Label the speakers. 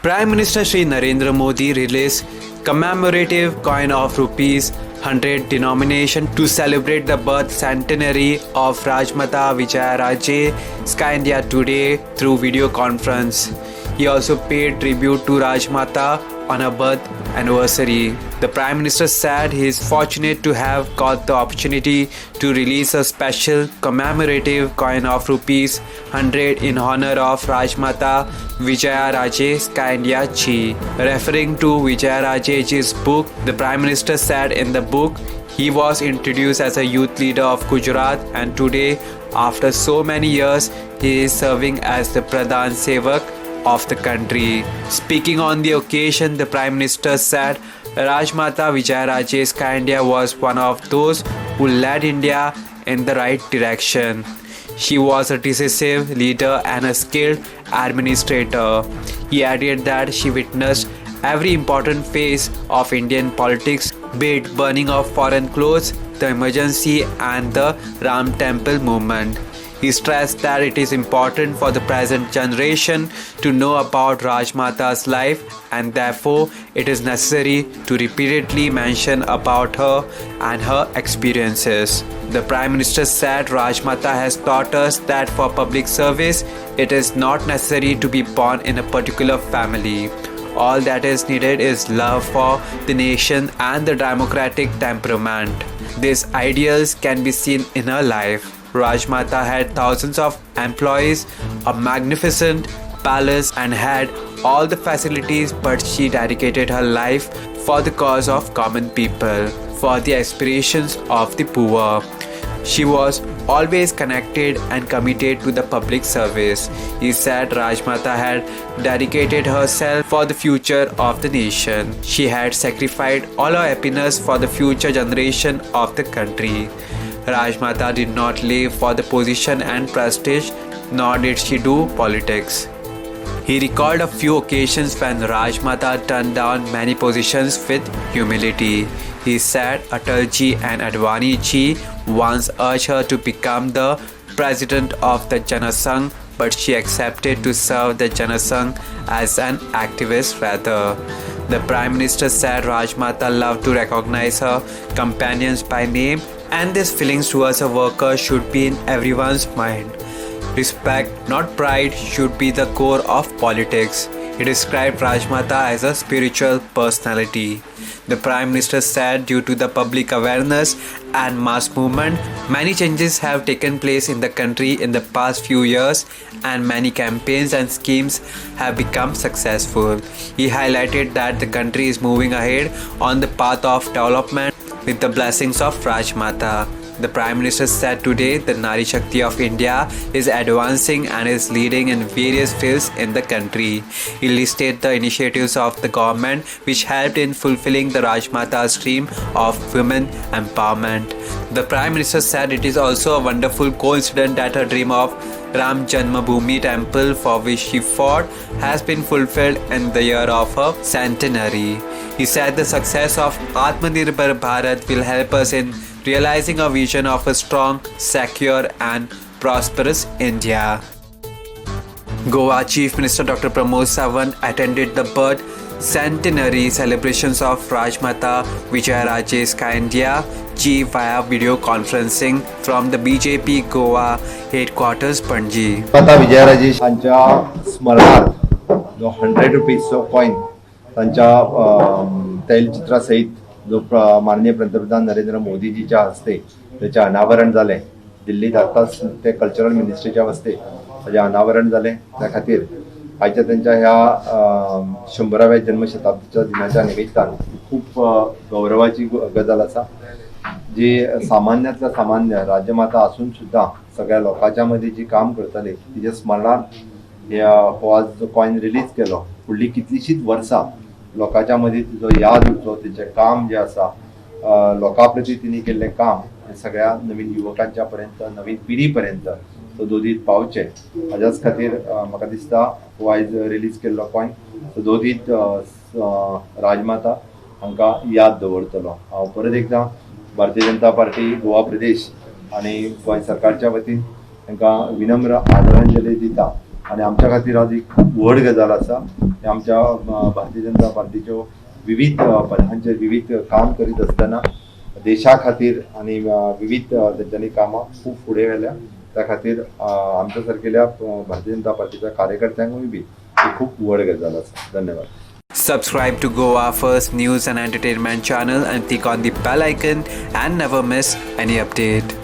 Speaker 1: Prime Minister Shri Narendra Modi released commemorative coin of rupees 100 denomination to celebrate the birth centenary of Rajmata Vijayaraje Scindia today through video conference. He also paid tribute to Rajmata on her birth anniversary. The Prime Minister said he is fortunate to have got the opportunity to release a special commemorative coin of rupees 100 in honor of Rajmata Vijayaraje Scindia Ji. Referring to Vijayaraje's book, the Prime Minister said in the book he was introduced as a youth leader of Gujarat, and today, after so many years, he is serving as the Pradhan Sevak of the country. Speaking on the occasion, the Prime Minister said Rajmata Vijayaraje Scindia was one of those who led India in the right direction. She was a decisive leader and a skilled administrator. He added that she witnessed every important phase of Indian politics, be it burning of foreign clothes, the emergency, and the Ram Temple movement. He stressed that it is important for the present generation to know about Rajmata's life, and therefore it is necessary to repeatedly mention about her and her experiences. The Prime Minister said Rajmata has taught us that for public service it is not necessary to be born in a particular family. All that is needed is love for the nation and the democratic temperament. These ideals can be seen in her life. Rajmata had thousands of employees, a magnificent palace, and had all the facilities, but she dedicated her life for the cause of common people, for the aspirations of the poor. She was always connected and committed to the public service. He said Rajmata had dedicated herself for the future of the nation. She had sacrificed all her happiness for the future generation of the country. Rajmata did not live for the position and prestige, nor did she do politics. He recalled a few occasions when Rajmata turned down many positions with humility. He said Atalji and Advani ji once urged her to become the president of the Janasangh, but she accepted to serve the Janasangh as an activist rather. The Prime Minister said Rajmata loved to recognize her companions by name, and these feelings towards a worker should be in everyone's mind. Respect, not pride, should be the core of politics. He described Rajmata as a spiritual personality. The Prime Minister said due to the public awareness and mass movement, many changes have taken place in the country in the past few years, and many campaigns and schemes have become successful. He highlighted that the country is moving ahead on the path of development with the blessings of Rajmata. The Prime Minister said today the Nari Shakti of India is advancing and is leading in various fields in the country. He listed the initiatives of the government which helped in fulfilling the Rajmata's dream of women empowerment. The Prime Minister said it is also a wonderful coincidence that her dream of Ram Janmabhoomi temple, for which she fought, has been fulfilled in the year of her centenary. He said the success of Atmanirbhar Bharat will help us in realizing a vision of a strong, secure and prosperous India. Goa Chief Minister Dr. Pramod Sawant attended the birth centenary celebrations of Rajmata Vijayaraje Scindia Ji via video conferencing from the BJP Goa headquarters Panji.
Speaker 2: Rajmata Vijayaraje यांच्या स्मरणार्थ जो 100 रुपीजचो coin त्यांच्या तैलचित्रासहित जो माननीय पंतप्रधान नरेंद्र मोदीजीच्या हस्ते त्याचे अनावरण झाले. दिल्लीत आताच ते कल्चरल मिनिस्ट्रीच्या हस्ते त्याचे अनावरण झाले. त्या खातीर आयच्या त्यांच्या ह्या 100व्या जन्मशताब्दीच्या दिनाच्या निमित्तान खूप गौरवाची गजाल आसा, जी सामान्यातल्या सामान्य राजमाता असून सुद्धा सगळ्या लोकांच्या मध्ये जी काम करतली तिच्या स्मरणार्थ हो आज जो कॉइन रिलीज केलो. फुडली कितलीशीच वर्सां लोकांच्या मध्ये तिचो याद उरचो, तिचें काम जें आसा लोकां प्रती तिणी केल्लें काम हें सगळ्या नवीन युवकांच्या पर्यंत, नवीन पिढी पर्यंत सदोदीत पावचें. हाच्याच खातीर म्हाका दिसता हो आयज रिलीज केल्लो कॉइन सदोदीत राजमाता हांकां याद दवरतलो. हांव परत एकदां भारतीय जनता पार्टी गोवा प्रदेश आनी गोंय सरकारच्या वतीन तांकां विनम्र आदरांजली दिता आणि आमच्या खातीर आज एक खूब व्हड गजाल आसा की आमच्या भारतीय जनता पार्टीच्यो विविध पदांचेर विविध काम करीत आसतना देशा खातीर आणि विविध तेंच्यांनी कामां खूब फुडें व्हेल्या. त्या खातीर आमच्या सारकेल्या भारतीय जनता पार्टीच्या कार्यकर्त्यांकूय बी ही खूब व्हड गजाल आसा. धन्यवाद.
Speaker 1: Subscribe to Goa First News and Entertainment channel and click on the bell icon and never miss any update.